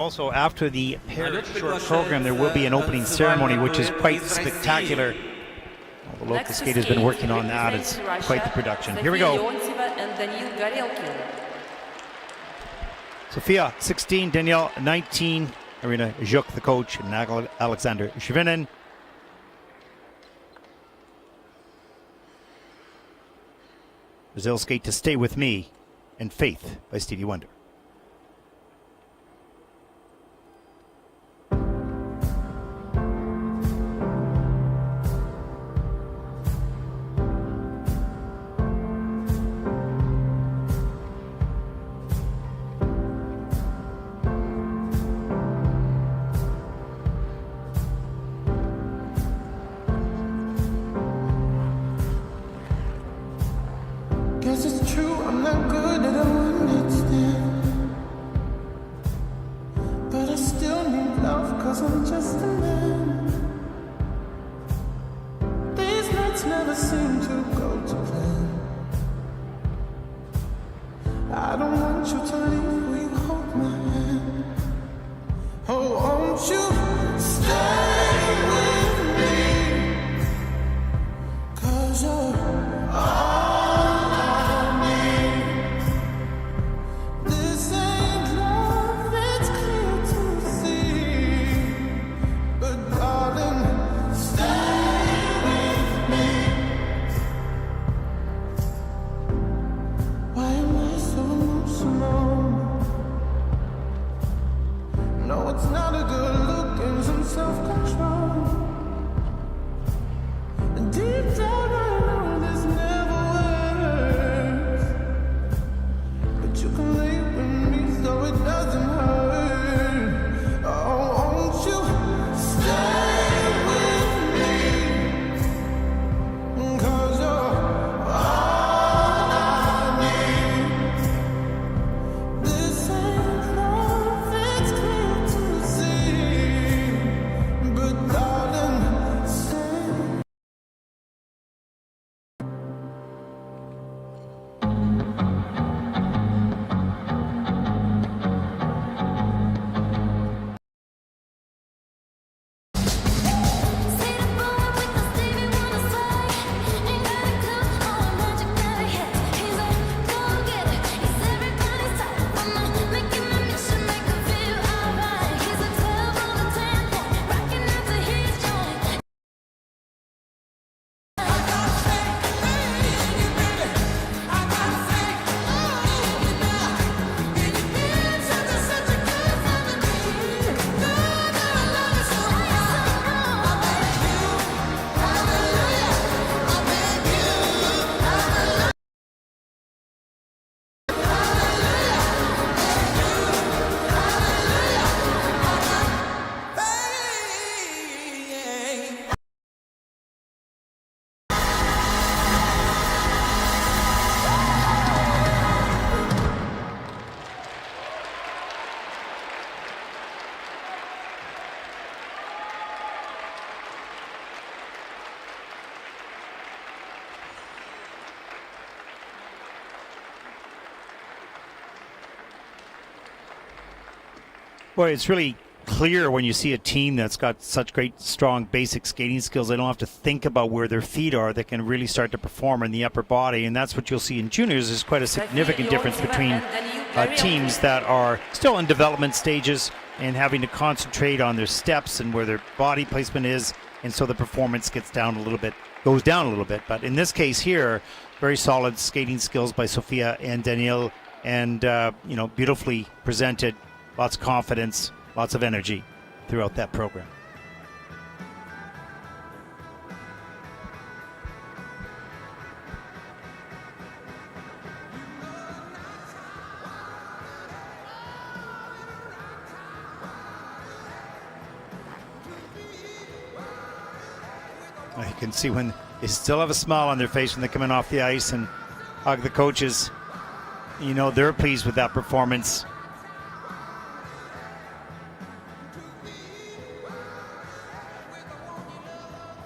Also, after the paired short program, there will be an opening ceremony, which is quite spectacular. Well, the local skate has been working on that. It's quite the production. Here we go. LEONTEVA and Daniil GORELKIN. Sofia, 16, Daniil, 19. Irina Zhuk, the coach, and Alexander Shvinin. Brazil skate to Stay With Me and Faith by Stevie Wonder. Guess it's true, I'm not good at a one-night stand, but I still need love, cause I'm just a man. These nights never seem to go to plan. I don't want you to leave, will you hold my hand? Oh, won't you stay with me, cause you're all self-control. Deep down I know this never works, but you can lay with me so it doesn't hurt. Oh, won't you stay with me, cause you're all I need. This ain't love, it's clear to see. Boy, it's really clear when you see a team that's got such great, strong, basic skating skills. They don't have to think about where their feet are. They can really start to perform in the upper body, and that's what you'll see in juniors. There's quite a significant difference between teams that are still in development stages and having to concentrate on their steps and where their body placement is, and so the performance goes down a little bit. But in this case here, very solid skating skills by Sofia and Daniil, and beautifully presented. Lots of confidence, lots of energy throughout that program. You can see when they still have a smile on their face when they're coming off the ice and hug the coaches. They're pleased with that performance.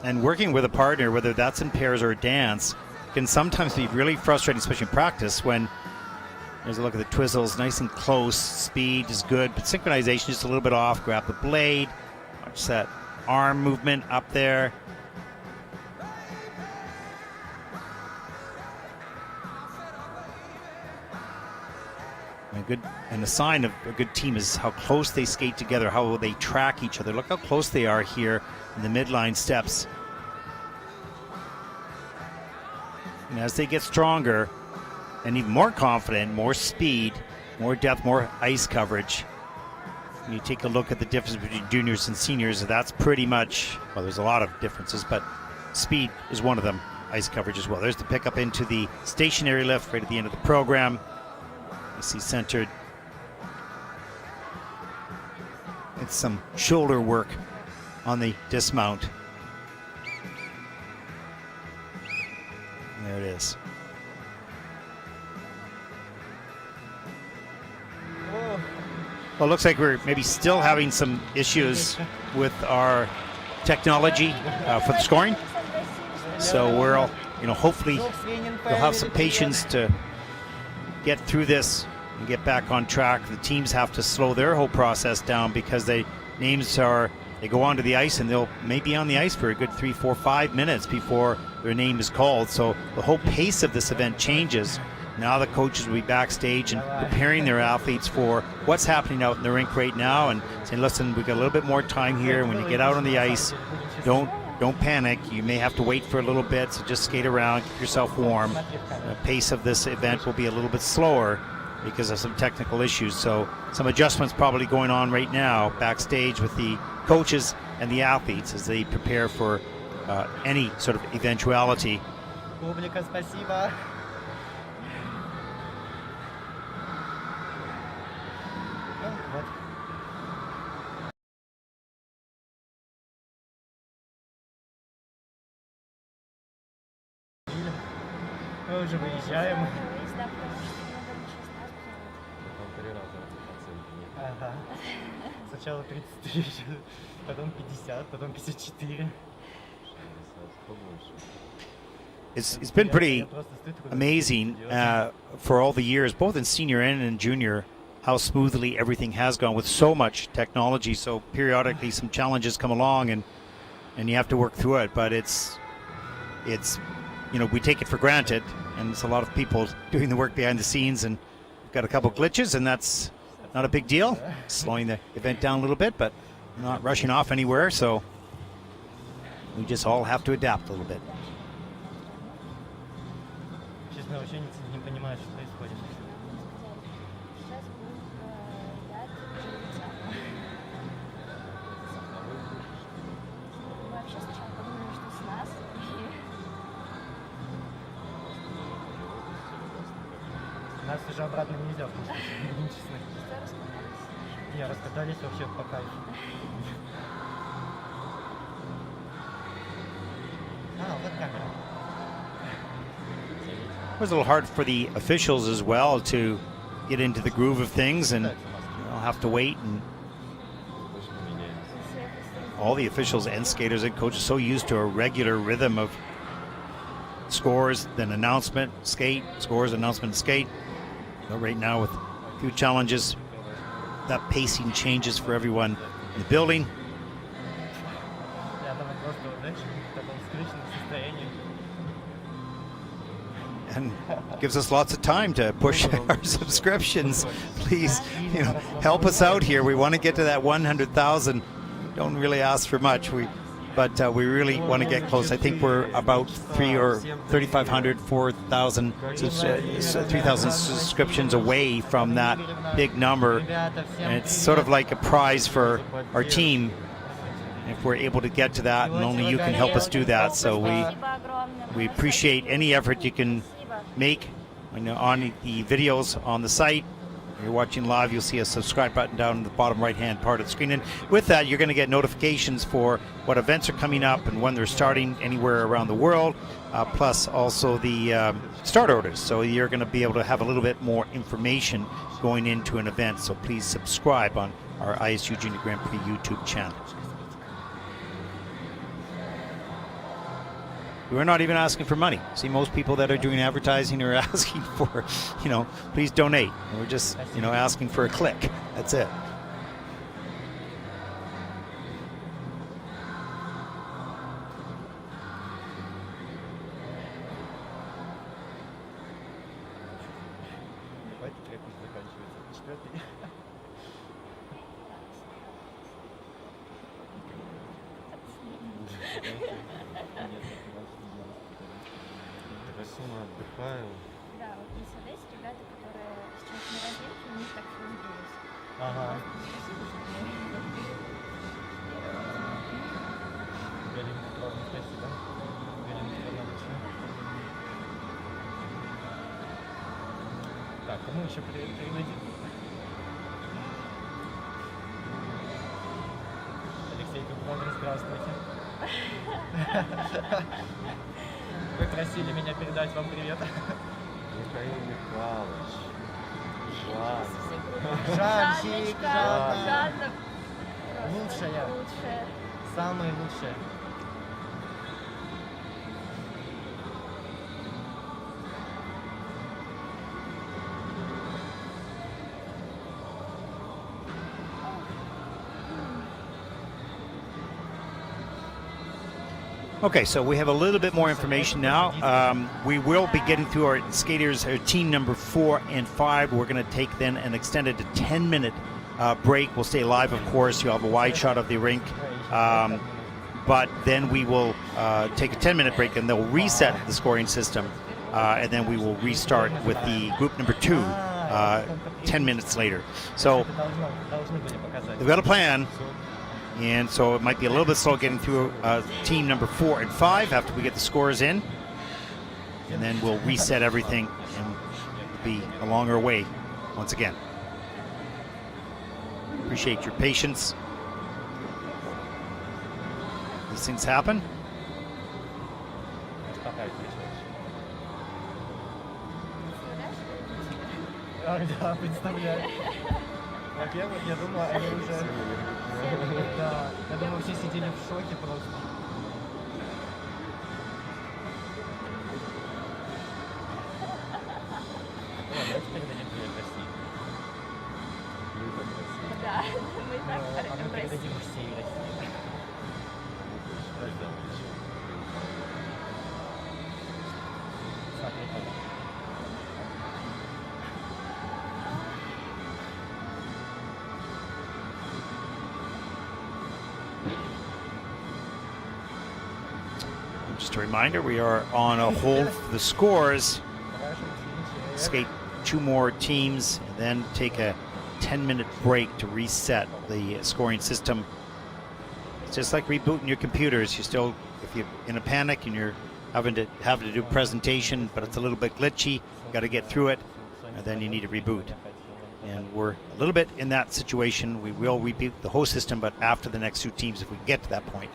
And working with a partner, whether that's in pairs or dance, can sometimes be really frustrating, especially in practice, when There's a look at the twizzles, nice and close. Speed is good, but synchronization just a little bit off. Grab the blade. Watch that arm movement up there. And a sign of a good team is how close they skate together, how they track each other. Look how close they are here in the midline steps. And as they get stronger and even more confident, more speed, more depth, more ice coverage, when you take a look at the difference between juniors and seniors, that's pretty much, well, there's a lot of differences, but speed is one of them, ice coverage as well. There's the pickup into the stationary lift right at the end of the program. You see centered. It's some shoulder work on the dismount. And there it is. Well, it looks like we're maybe still having some issues with our technology for the scoring. So we're all, hopefully you'll have some patience to get through this and get back on track. The teams have to slow their whole process down because they go onto the ice and they'll may be on the ice for a good 3, 4, 5 minutes before their name is called. So the whole pace of this event changes. Now the coaches will be backstage and preparing their athletes for what's happening out in the rink right now and saying, listen, we've got a little bit more time here. When you get out on the ice, don't panic. You may have to wait for a little bit, so just skate around, keep yourself warm. The pace of this event will be a little bit slower because of some technical issues. So some adjustments probably going on right now backstage with the coaches and the athletes as they prepare for any sort of eventuality. Публика, спасибо. Мы уже выезжаем. Ага. Сначала 33, потом 50, потом 54. It's been pretty amazing for all the years, both in senior and in junior, how smoothly everything has gone with so much technology. So periodically some challenges come along and you have to work through it, but it's we take it for granted, and it's a lot of people doing the work behind the scenes, and we've got a couple glitches, and that's not a big deal. Slowing the event down a little bit, but not rushing off anywhere, so we just all have to adapt a little bit. Честно, вообще не понимаю, что происходит. Нас уже обратно нельзя пустить, честно. Не, раскатались вообще по кайфу. Вот камера. It was a little hard for the officials as well to get into the groove of things, and they'll have to wait. And all the officials and skaters and coaches so used to a regular rhythm of scores, then announcement, skate, scores, announcement, skate. But right now with a few challenges, that pacing changes for everyone in the building. And gives us lots of time to push our subscriptions. Please, help us out here. We want to get to that 100,000. Don't really ask for much. But we really want to get close. I think we're about 3,500, 4,000, 3,000 subscriptions away from that big number. And it's sort of like a prize for our team if we're able to get to that, and only you can help us do that. So we appreciate any effort you can make on the videos on the site. If you're watching live, you'll see a subscribe button down in the bottom right-hand part of the screen. And with that, you're going to get notifications for what events are coming up and when they're starting anywhere around the world, plus also the start orders. So you're going to be able to have a little bit more information going into an event. So please subscribe on our ISU Junior Grand Prix YouTube channel. we're not even asking for money. See, most people that are doing advertising are asking for, please donate. And we're just, asking for a click. That's it. Отдыхаю. Да, вот на Одессе ребята, которые сейчас на разделке, у них так сложилось. Ага. Галина Петровна, спасибо. Галина Петровна, лучше. Так, кому еще передадим? Алексей Петрович, здравствуйте. Вы просили меня передать вам привет. Михаил Михайлович. Жан. Жанчик, Жанна. Жанна. Лучшая. Лучшая. Самая лучшая. Okay, so we have a little bit more information now. We will be getting through our skaters, team number 4 and 5. We're going to take then an extended 10-minute break. We'll stay live, of course. You'll have a wide shot of the rink. But then we will take a 10-minute break, and they'll reset the scoring system. And then we will restart with the group number 2 10 minutes later. So we've got a plan. And so it might be a little bit slow getting through team number 4 and 5 after we get the scores in. And then we'll reset everything and be along our way once again. Appreciate your patience. These things happen. Да, представляю. Во-первых, я думаю, они уже... Да, я думаю, все сидели в шоке просто. Давайте передадим привет России. Да, мы и так А мы в России. передадим всей России. Смотри, пожалуйста. Just a reminder, we are on a hold for the scores. Skate 2 more teams, and then take a 10-minute break to reset the scoring system. It's just like rebooting your computers. You still, if you're in a panic and you're having to do presentation, but it's a little bit glitchy, you got to get through it, and then you need to reboot. And we're a little bit in that situation. We will reboot the whole system, but after the next 2 teams, if we can get to that point.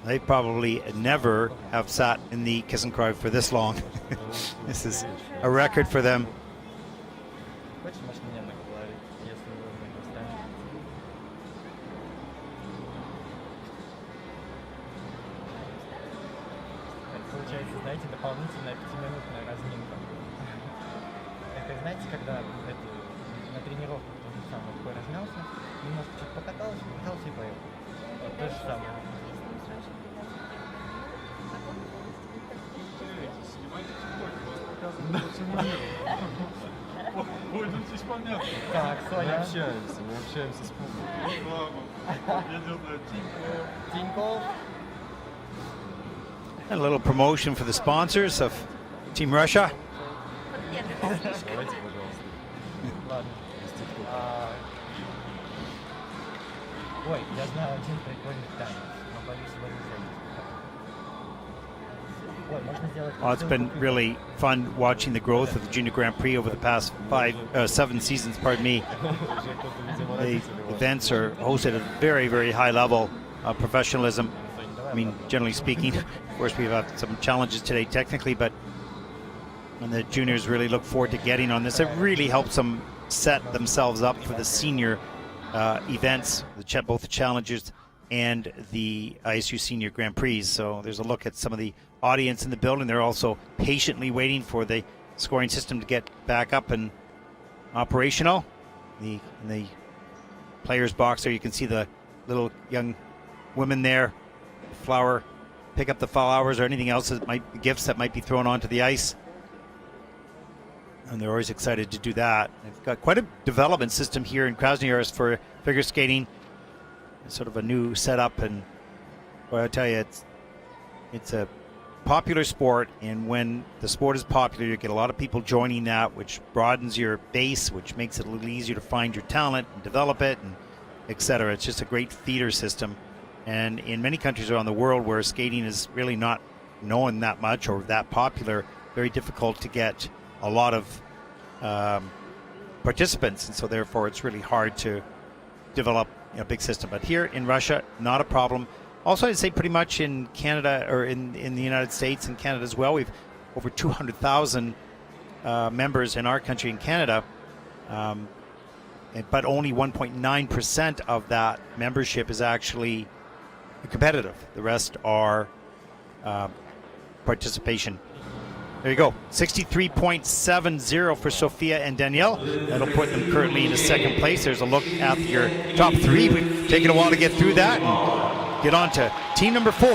They probably never have sat in the kiss and cry for this long. This is a record for them. Хочешь, можешь меня нагладить, если вы не устанете? Получается, знаете, дополнительная 5-минутная разминка. Это, знаете, когда на тренировках то же самое, такой размялся, немножко чуть покатался и поехал. Вот то же самое. Так, Соня. Мы общаемся с публикой. Тинькофф. A little promotion for the sponsors of Team Russia. Давайте, пожалуйста. Ладно. Ой, я знаю один прикольный танец, но боюсь его не зайти. Ой, можно сделать... Well, it's been really fun watching the growth of the Junior Grand Prix over the past 7 seasons, pardon me. The events are hosted at a very, very high level of professionalism. I mean, generally speaking, of course, we've had some challenges today technically, but when the juniors really look forward to getting on this, it really helps them set themselves up for the senior events, both the challengers and the ISU Senior Grand Prix. So there's a look at some of the audience in the building. They're also patiently waiting for the scoring system to get back up and operational. In the players box there, you can see the little young women there, pick up the flowers or anything else that gifts that might be thrown onto the ice. And they're always excited to do that. They've got quite a development system here in Krasnoyarsk for figure skating. It's sort of a new setup, and well, I tell you, it's a popular sport, and when the sport is popular, you get a lot of people joining that, which broadens your base, which makes it a little easier to find your talent and develop it, and etc. It's just a great feeder system. And in many countries around the world where skating is really not known that much or that popular, very difficult to get a lot of participants, and so therefore it's really hard to develop a big system. But here in Russia, not a problem. Also, I'd say pretty much in Canada, or in the United States and Canada as well, we've over 200,000 members in our country in Canada, but only 1.9% of that membership is actually competitive. The rest are participation. There you go, 63.70 for Sofia and Daniil. That'll put them currently in the second place. There's a look at your top three. We've taken a while to get through that and get on to team number 4.